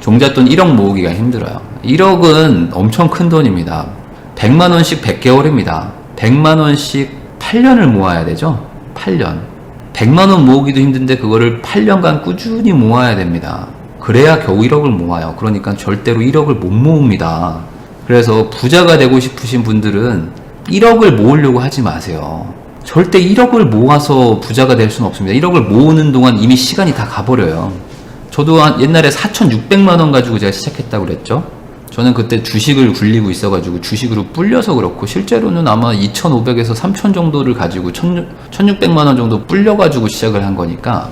종잣돈 1억 모으기가 힘들어요. 1억은 엄청 큰 돈입니다. 100만원씩 100개월입니다. 100만원씩 8년을 모아야 되죠? 8년. 100만원 모으기도 힘든데 그거를 8년간 꾸준히 모아야 됩니다. 그래야 겨우 1억을 모아요. 그러니까 절대로 1억을 못 모읍니다. 그래서 부자가 되고 싶으신 분들은 1억을 모으려고 하지 마세요. 절대 1억을 모아서 부자가 될 수는 없습니다. 1억을 모으는 동안 이미 시간이 다 가버려요. 저도 옛날에 4,600만원 가지고 제가 시작했다고 그랬죠. 저는 그때 주식을 굴리고 있어가지고 주식으로 불려서 그렇고, 실제로는 아마 2,500에서 3,000 정도를 가지고 1,600만원 정도 불려가지고 시작을 한 거니까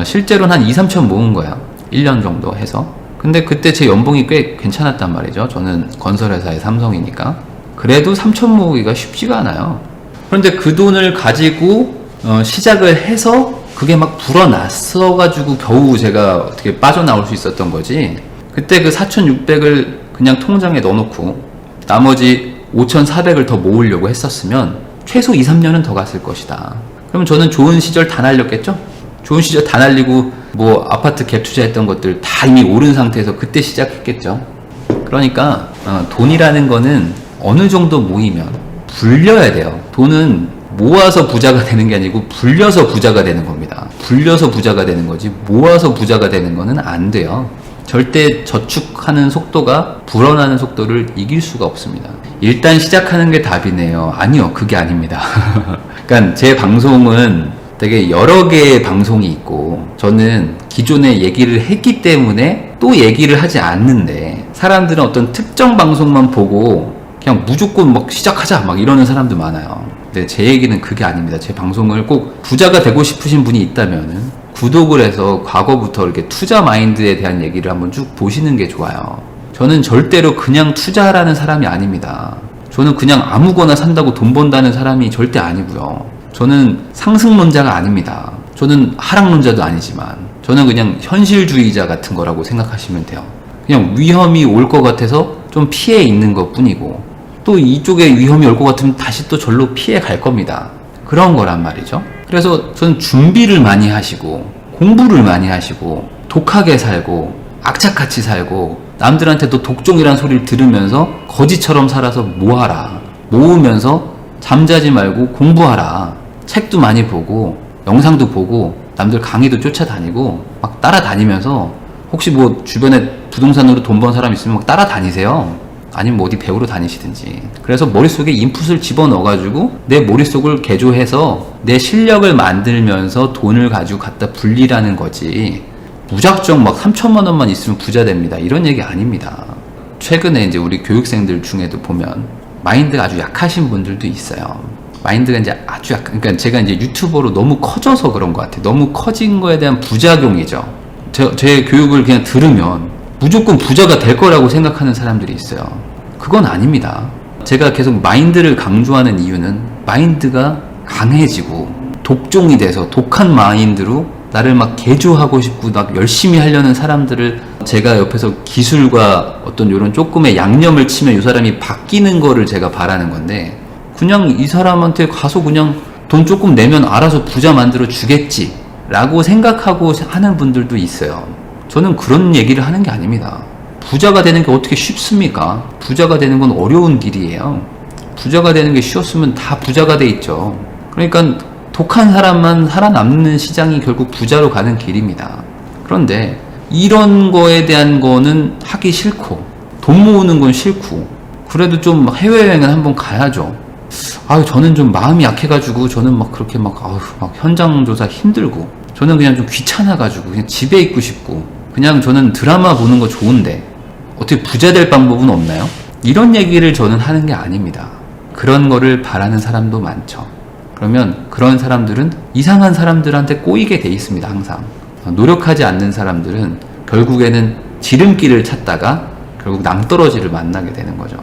실제로는 한 2, 3천 모은 거야. 1년 정도 해서. 근데 그때 제 연봉이 꽤 괜찮았단 말이죠. 저는 건설회사의 삼성이니까. 그래도 3천 모으기가 쉽지가 않아요. 그런데 그 돈을 가지고 시작을 해서 그게 막 불어났어가지고 겨우 제가 어떻게 빠져나올 수 있었던 거지. 그때 그 4,600을 그냥 통장에 넣어놓고 나머지 5,400을 더 모으려고 했었으면 최소 2, 3년은 더 갔을 것이다. 그러면 저는 좋은 시절 다 날렸겠죠? 좋은 시절 다 날리고 뭐 아파트 갭 투자했던 것들 다 이미 오른 상태에서 그때 시작했겠죠. 그러니까 돈이라는 거는 어느 정도 모이면 불려야 돼요. 돈은 모아서 부자가 되는 게 아니고 불려서 부자가 되는 겁니다. 불려서 부자가 되는 거지 모아서 부자가 되는 거는 안 돼요. 절대 저축하는 속도가 불어나는 속도를 이길 수가 없습니다. 일단 시작하는 게 답이네요. 아니요, 그게 아닙니다. 그러니까 제 방송은 되게 여러 개의 방송이 있고, 저는 기존에 얘기를 했기 때문에 또 얘기를 하지 않는데, 사람들은 어떤 특정 방송만 보고 그냥 무조건 막 시작하자 막 이러는 사람도 많아요. 근데 제 얘기는 그게 아닙니다. 제 방송을 꼭 부자가 되고 싶으신 분이 있다면은 구독을 해서 과거부터 이렇게 투자 마인드에 대한 얘기를 한번 쭉 보시는 게 좋아요. 저는 절대로 그냥 투자하라는 사람이 아닙니다. 저는 그냥 아무거나 산다고 돈 번다는 사람이 절대 아니고요. 저는 상승론자가 아닙니다. 저는 하락론자도 아니지만 저는 그냥 현실주의자 같은 거라고 생각하시면 돼요. 그냥 위험이 올 것 같아서 좀 피해 있는 것 뿐이고, 또 이쪽에 위험이 올 것 같으면 다시 또 절로 피해 갈 겁니다. 그런 거란 말이죠. 그래서 저는 준비를 많이 하시고 공부를 많이 하시고 독하게 살고 악착같이 살고 남들한테도 독종이란 소리를 들으면서 거지처럼 살아서 모아라. 모으면서 잠자지 말고 공부하라. 책도 많이 보고 영상도 보고 남들 강의도 쫓아다니고 막 따라다니면서, 혹시 뭐 주변에 부동산으로 돈 번 사람 있으면 막 따라다니세요. 아니면 뭐 어디 배우러 다니시든지. 그래서 머릿속에 인풋을 집어넣어가지고 내 머릿속을 개조해서 내 실력을 만들면서 돈을 가지고 갖다 불리라는 거지, 무작정 막 3천만 원만 있으면 부자 됩니다, 이런 얘기 아닙니다. 최근에 이제 우리 교육생들 중에도 보면 마인드가 아주 약하신 분들도 있어요. 마인드가 이제 아주 약한, 그러니까 제가 이제 유튜버로 너무 커져서 그런 것 같아요. 너무 커진 거에 대한 부작용이죠. 제 교육을 그냥 들으면 무조건 부자가 될 거라고 생각하는 사람들이 있어요. 그건 아닙니다. 제가 계속 마인드를 강조하는 이유는 마인드가 강해지고 독종이 돼서 독한 마인드로 나를 막 개조하고 싶고 막 열심히 하려는 사람들을 제가 옆에서 기술과 어떤 이런 조금의 양념을 치면 이 사람이 바뀌는 거를 제가 바라는 건데, 그냥 이 사람한테 가서 그냥 돈 조금 내면 알아서 부자 만들어 주겠지 라고 생각하고 하는 분들도 있어요. 저는 그런 얘기를 하는 게 아닙니다. 부자가 되는 게 어떻게 쉽습니까? 부자가 되는 건 어려운 길이에요. 부자가 되는 게 쉬웠으면 다 부자가 돼 있죠. 그러니까 독한 사람만 살아남는 시장이 결국 부자로 가는 길입니다. 그런데 이런 거에 대한 거는 하기 싫고 돈 모으는 건 싫고, 그래도 좀 해외여행은 한번 가야죠. 저는 좀 마음이 약해가지고 저는 막 그렇게 막 현장 조사 힘들고, 저는 그냥 좀 귀찮아가지고 그냥 집에 있고 싶고, 그냥 저는 드라마 보는 거 좋은데 어떻게 부자 될 방법은 없나요? 이런 얘기를 저는 하는 게 아닙니다. 그런 거를 바라는 사람도 많죠. 그러면 그런 사람들은 이상한 사람들한테 꼬이게 돼 있습니다. 항상 노력하지 않는 사람들은 결국에는 지름길을 찾다가 결국 낭떠러지를 만나게 되는 거죠.